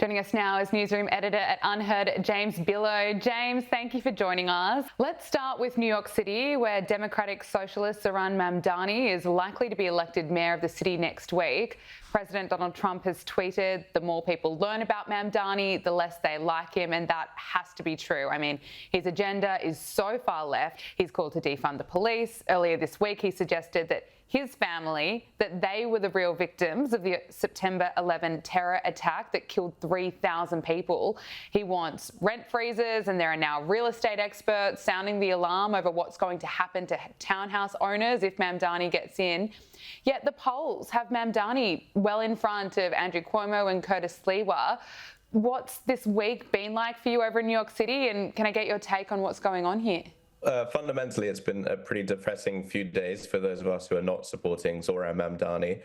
Joining us now is Newsroom editor at UnHerd, James Billot. James, thank you for joining us. Let's start with New York City, where Democratic Socialist Zohran Mamdani is likely to be elected mayor of the city next week. President Donald Trump has tweeted, the more people learn about Mamdani, the less they like him, and that has to be true. I mean, his agenda is so far left. He's called to defund the police. Earlier this week, he suggested that his family, that they were the real victims of the September 11 terror attack that killed 3,000 people. He wants rent freezes, and there are now real estate experts sounding the alarm over what's going to happen to townhouse owners if Mamdani gets in. Yet the polls have Mamdani well in front of Andrew Cuomo and Curtis Sliwa. What's this week been like for you over in New York City, and can I get your take on what's going on here? Fundamentally, it's been a pretty depressing few days for those of us who are not supporting Zohran Mamdani.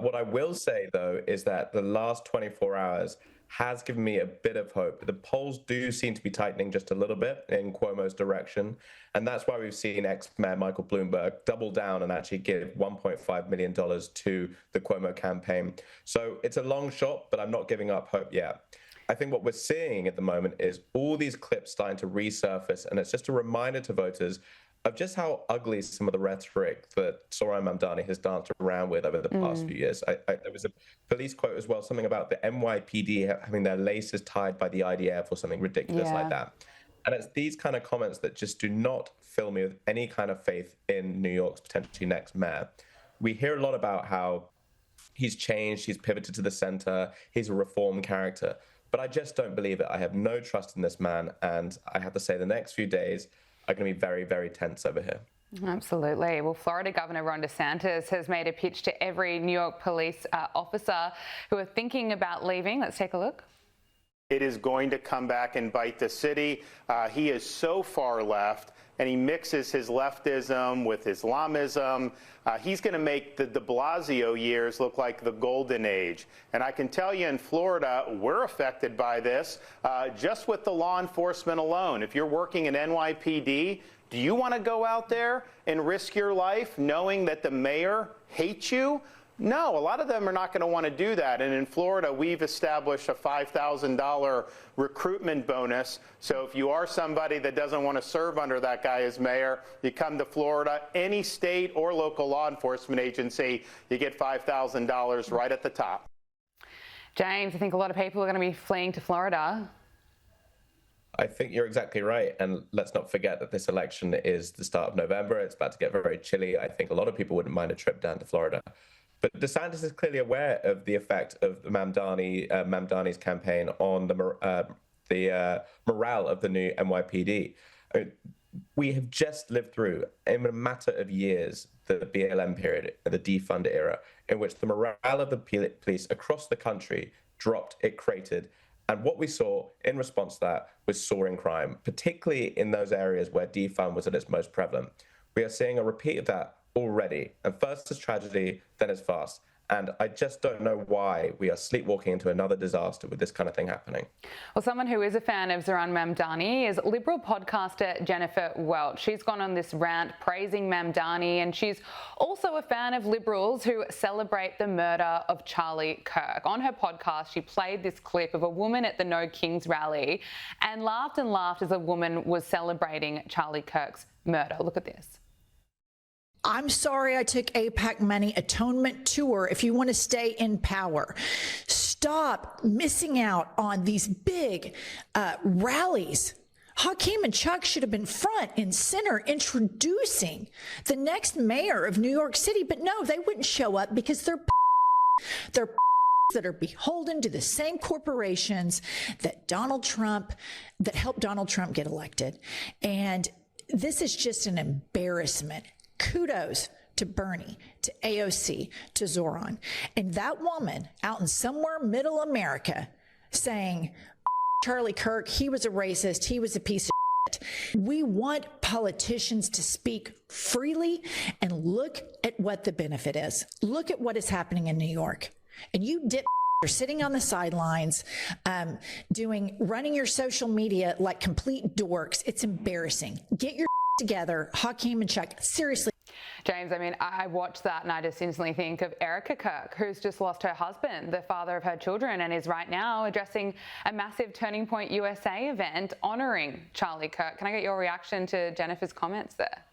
What I will say, though, is that the last 24 hours has given me a bit of hope. The polls do seem to be tightening just a little bit in Cuomo's direction. And that's why we've seen ex-mayor Michael Bloomberg double down and actually give $1.5 million to the Cuomo campaign. So it's a long shot, but I'm not giving up hope yet. I think what we're seeing at the moment is all these clips starting to resurface, and it's just a reminder to voters of just how ugly some of the rhetoric that Zohran Mamdani has danced around with over the past few years. There was a police quote as well, something about the NYPD having their laces tied by the IDF or something ridiculous like that. And it's these kind of comments that just do not fill me with any kind of faith in New York's potentially next mayor. We hear a lot about how he's changed, he's pivoted to the center, he's a reform character. But I just don't believe it. I have no trust in this man. And I have to say the next few days are going to be very, very tense over here. Absolutely. Well, Florida Governor Ron DeSantis has made a pitch to every New York police officer who are thinking about leaving. Let's take a look. It is going to come back and bite the city. He is so far left, and he mixes his leftism with Islamism. He's going to make the de Blasio years look like the golden age. And I can tell you in Florida, we're affected by this just with the law enforcement alone. If you're working in NYPD, do you want to go out there and risk your life knowing that the mayor hates you? No, a lot of them are not going to want to do that. And in Florida, we've established a $5,000 recruitment bonus. So if you are somebody that doesn't want to serve under that guy as mayor, you come to Florida, any state or local law enforcement agency, you get $5,000 right at the top. James, I think a lot of people are going to be fleeing to Florida. I think you're exactly right. And let's not forget that this election is the start of November. It's about to get very chilly. I think a lot of people wouldn't mind a trip down to Florida. But DeSantis is clearly aware of the effect of Mamdani's campaign on the morale of the new NYPD. We have just lived through, in a matter of years, the BLM period, the defund era, in which the morale of the police across the country dropped, it cratered. And what we saw in response to that was soaring crime, particularly in those areas where defund was at its most prevalent. We are seeing a repeat of that already. And first as tragedy, then as fast. And I just don't know why we are sleepwalking into another disaster with this kind of thing happening. Well, someone who is a fan of Zohran Mamdani is Liberal podcaster Jennifer Welch. She's gone on this rant praising Mamdani, and she's also a fan of Liberals who celebrate the murder of Charlie Kirk. On her podcast, she played this clip of a woman at the No Kings rally and laughed as a woman was celebrating Charlie Kirk's murder. Look at this. I'm sorry I took AIPAC money, atonement tour, if you want to stay in power. Stop missing out on these big rallies. Hakeem and Chuck should have been front and center introducing the next mayor of New York City, but no, they wouldn't show up because they're that are beholden to the same corporations that helped Donald Trump get elected. And this is just an embarrassment. Kudos to Bernie, to AOC, to Zohran. And that woman out in somewhere middle America saying, Charlie Kirk, he was a racist, he was a piece of shit. We want politicians to speak freely and look at what the benefit is. Look at what is happening in New York. And you are sitting on the sidelines, running your social media like complete dorks. It's embarrassing. Get your together, Hakeem and Chuck. Seriously. James, I mean, I watched that and I just instantly think of Erica Kirk, who's just lost her husband, the father of her children, and is right now addressing a massive Turning Point USA event honouring Charlie Kirk. Can I get your reaction to Jennifer's comments there?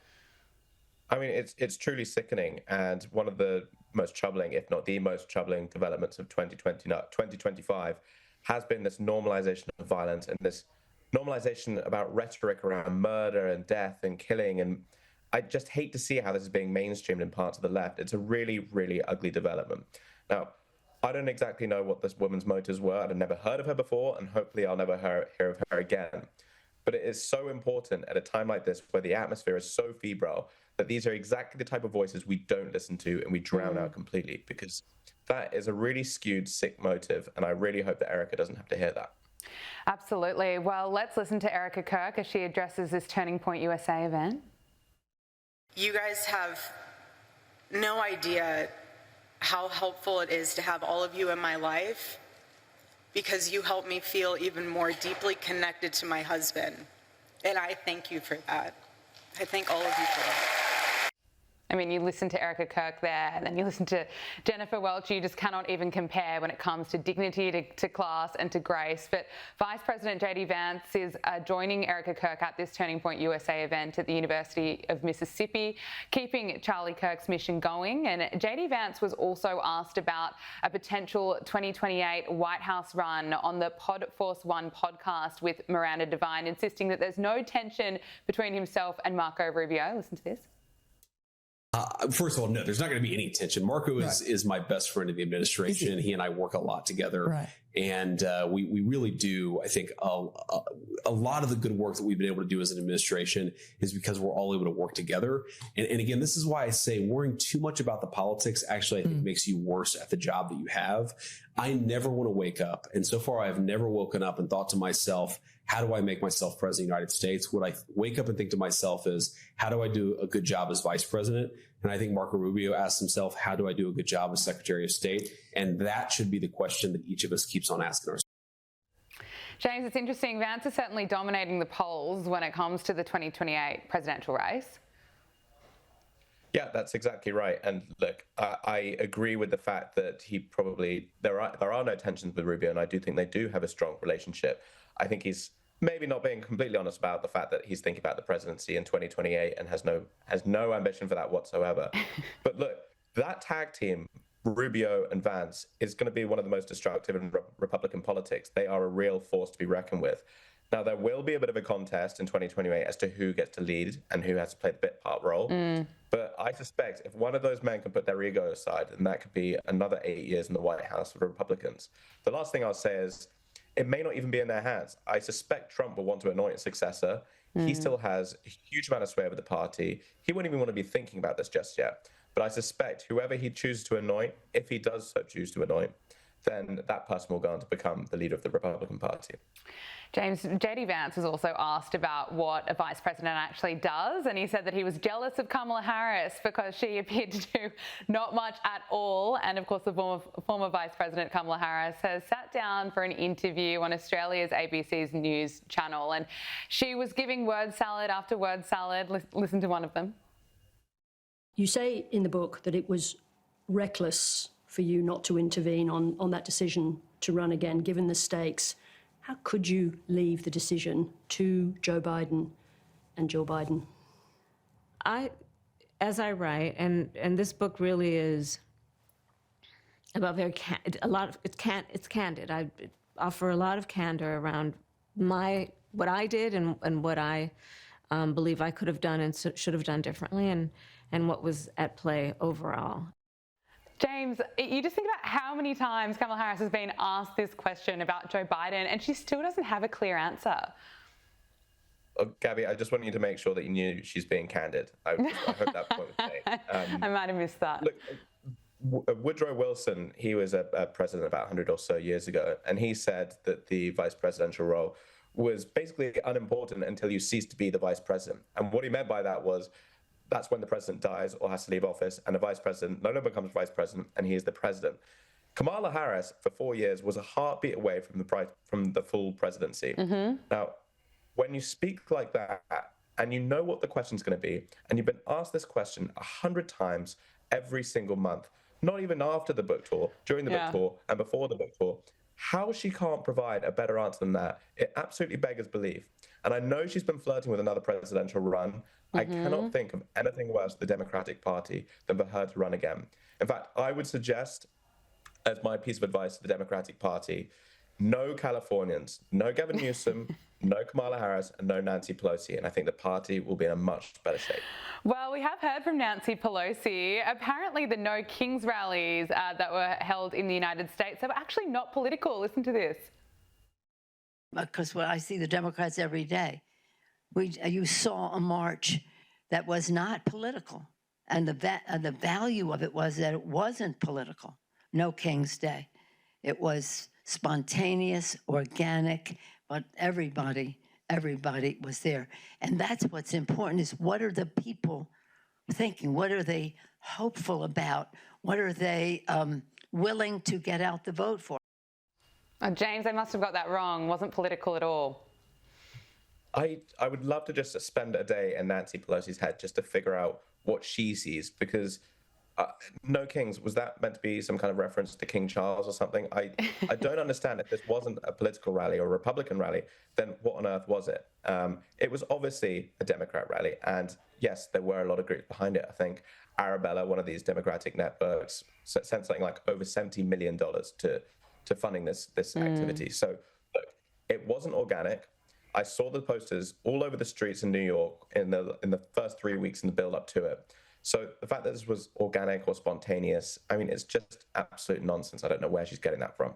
I mean, it's truly sickening, and one of the most troubling, if not the most troubling, developments of 2025 has been this normalization of violence and this normalization about rhetoric around murder and death and killing. And I just hate to see how this is being mainstreamed in parts of the left. It's a really, really ugly development. Now, I don't exactly know what this woman's motives were. I'd never heard of her before, and hopefully I'll never hear of her again. But it is so important at a time like this where the atmosphere is so febrile that these are exactly the type of voices we don't listen to and we drown out completely, because that is a really skewed, sick motive. And I really hope that Erica doesn't have to hear that. Absolutely. Well, let's listen to Erica Kirk as she addresses this Turning Point USA event. You guys have no idea how helpful it is to have all of you in my life, because you help me feel even more deeply connected to my husband. And I thank you for that. I thank all of you for that. I mean, you listen to Erica Kirk there, and then you listen to Jennifer Welch. You just cannot even compare when it comes to dignity, to class, and to grace. But Vice President J.D. Vance is joining Erica Kirk at this Turning Point USA event at the University of Mississippi, keeping Charlie Kirk's mission going. And J.D. Vance was also asked about a potential 2028 White House run on the Pod Force One podcast with Miranda Devine, insisting that there's no tension between himself and Marco Rubio. Listen to this. First of all, no, there's not going to be any tension. Marco is my best friend in the administration. He and I work a lot together. Right. And we really do. I think a lot of the good work that we've been able to do as an administration is because we're all able to work together. And again, this is why I say worrying too much about the politics actually, I think, makes you worse at the job that you have. I never want to wake up. And so far, I've never woken up and thought to myself, how do I make myself president of the United States? What I wake up and think to myself is, how do I do a good job as vice president? And I think Marco Rubio asks himself, how do I do a good job as Secretary of State? And that should be the question that each of us keeps on asking ourselves. James, it's interesting. Vance is certainly dominating the polls when it comes to the 2028 presidential race. Yeah, that's exactly right. And look, I agree with the fact that there are no tensions with Rubio, and I do think they do have a strong relationship. I think he's maybe not being completely honest about the fact that he's thinking about the presidency in 2028 and has no ambition for that whatsoever. But look, that tag team, Rubio and Vance, is going to be one of the most destructive in Republican politics. They are a real force to be reckoned with. Now, there will be a bit of a contest in 2028 as to who gets to lead and who has to play the bit part role. But I suspect if one of those men can put their ego aside, then that could be another 8 years in the White House for the Republicans. The last thing I'll say is, it may not even be in their hands. I suspect Trump will want to anoint a successor. He still has a huge amount of sway over the party. He wouldn't even want to be thinking about this just yet. But I suspect whoever he chooses to anoint, if he does so choose to anoint, then that person will go on to become the leader of the Republican Party. James, J.D. Vance was also asked about what a vice president actually does, and he said that he was jealous of Kamala Harris because she appeared to do not much at all. And of course, the former vice president, Kamala Harris, has sat down for an interview on Australia's ABC's news channel, and she was giving word salad after word salad. Listen to one of them. You say in the book that it was reckless for you not to intervene on that decision to run again, given the stakes. How could you leave the decision to Joe Biden and Joe Biden? As I write, and this book really is about it's candid. I offer a lot of candor around what I did and what I believe I could have done and should have done differently, and what was at play overall. James, you just think about how many times Kamala Harris has been asked this question about Joe Biden, and she still doesn't have a clear answer. Oh, Gabby, I just want you to make sure that you knew she's being candid. I hope that point was made. I might have missed that. Look, Woodrow Wilson, he was a president about 100 or so years ago, and he said that the vice presidential role was basically unimportant until you cease to be the vice president. And what he meant by that was, that's when the president dies or has to leave office, and the vice president no longer becomes vice president, and he is the president. Kamala Harris, for 4 years, was a heartbeat away from the full presidency. Now, when you speak like that, and you know what the question's going to be, and you've been asked this question 100 times every single month, not even after the book tour, during the book tour, and before the book tour, how she can't provide a better answer than that, it absolutely beggars belief. And I know she's been flirting with another presidential run. I cannot think of anything worse for the Democratic Party than for her to run again. In fact, I would suggest, as my piece of advice to the Democratic Party, no Californians, no Gavin Newsom, no Kamala Harris, and no Nancy Pelosi. And I think the party will be in a much better shape. Well, we have heard from Nancy Pelosi. Apparently the No Kings rallies that were held in the United States, they were actually not political. Listen to this. Because I see the Democrats every day. You saw a march that was not political. And the value of it was that it wasn't political. No King's Day. It was spontaneous, organic, but everybody was there. And that's what's important, is what are the people thinking? What are they hopeful about? What are they willing to get out the vote for? James, I must have got that wrong. Wasn't political at all. I would love to just spend a day in Nancy Pelosi's head just to figure out what she sees, because No Kings, was that meant to be some kind of reference to King Charles or something? I don't understand. If this wasn't a political rally or a Republican rally, then what on earth was it? It was obviously a Democrat rally. And yes, there were a lot of groups behind it. I think Arabella, one of these Democratic networks, sent something like over $70 million to funding this activity. So look, it wasn't organic. I saw the posters all over the streets in New York in the first 3 weeks in the build up to it. So the fact that this was organic or spontaneous, I mean, it's just absolute nonsense. I don't know where she's getting that from.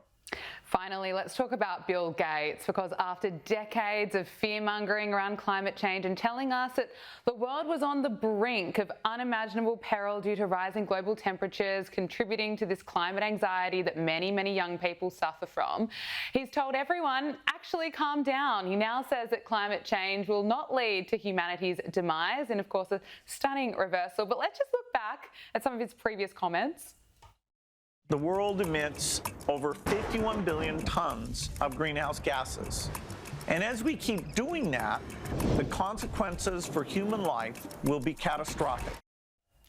Finally, let's talk about Bill Gates, because after decades of fear-mongering around climate change and telling us that the world was on the brink of unimaginable peril due to rising global temperatures, contributing to this climate anxiety that many, many young people suffer from, he's told everyone, actually calm down. He now says that climate change will not lead to humanity's demise, and of course a stunning reversal. But let's just look back at some of his previous comments. The world emits over 51 billion tons of greenhouse gases. And as we keep doing that, the consequences for human life will be catastrophic.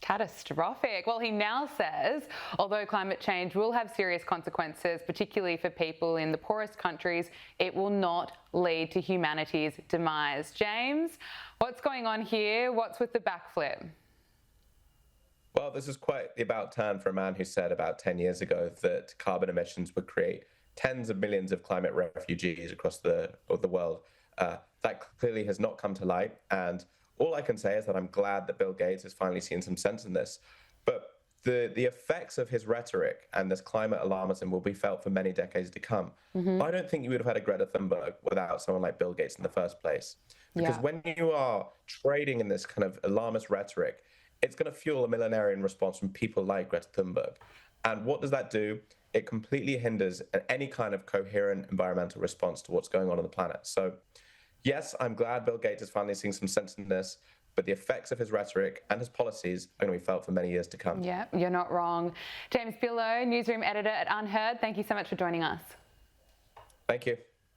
Catastrophic. Well, he now says, although climate change will have serious consequences, particularly for people in the poorest countries, it will not lead to humanity's demise. James, what's going on here? What's with the backflip? Well, this is quite the about turn for a man who said about 10 years ago that carbon emissions would create tens of millions of climate refugees across the world. That clearly has not come to light. And all I can say is that I'm glad that Bill Gates has finally seen some sense in this. But the effects of his rhetoric and this climate alarmism will be felt for many decades to come. I don't think you would have had a Greta Thunberg without someone like Bill Gates in the first place. Because when you are trading in this kind of alarmist rhetoric, it's going to fuel a millenarian response from people like Greta Thunberg. And what does that do? It completely hinders any kind of coherent environmental response to what's going on the planet. So yes, I'm glad Bill Gates is finally seeing some sense in this, but the effects of his rhetoric and his policies are going to be felt for many years to come. Yeah, you're not wrong. James Billot, Newsroom editor at UnHerd, thank you so much for joining us. Thank you.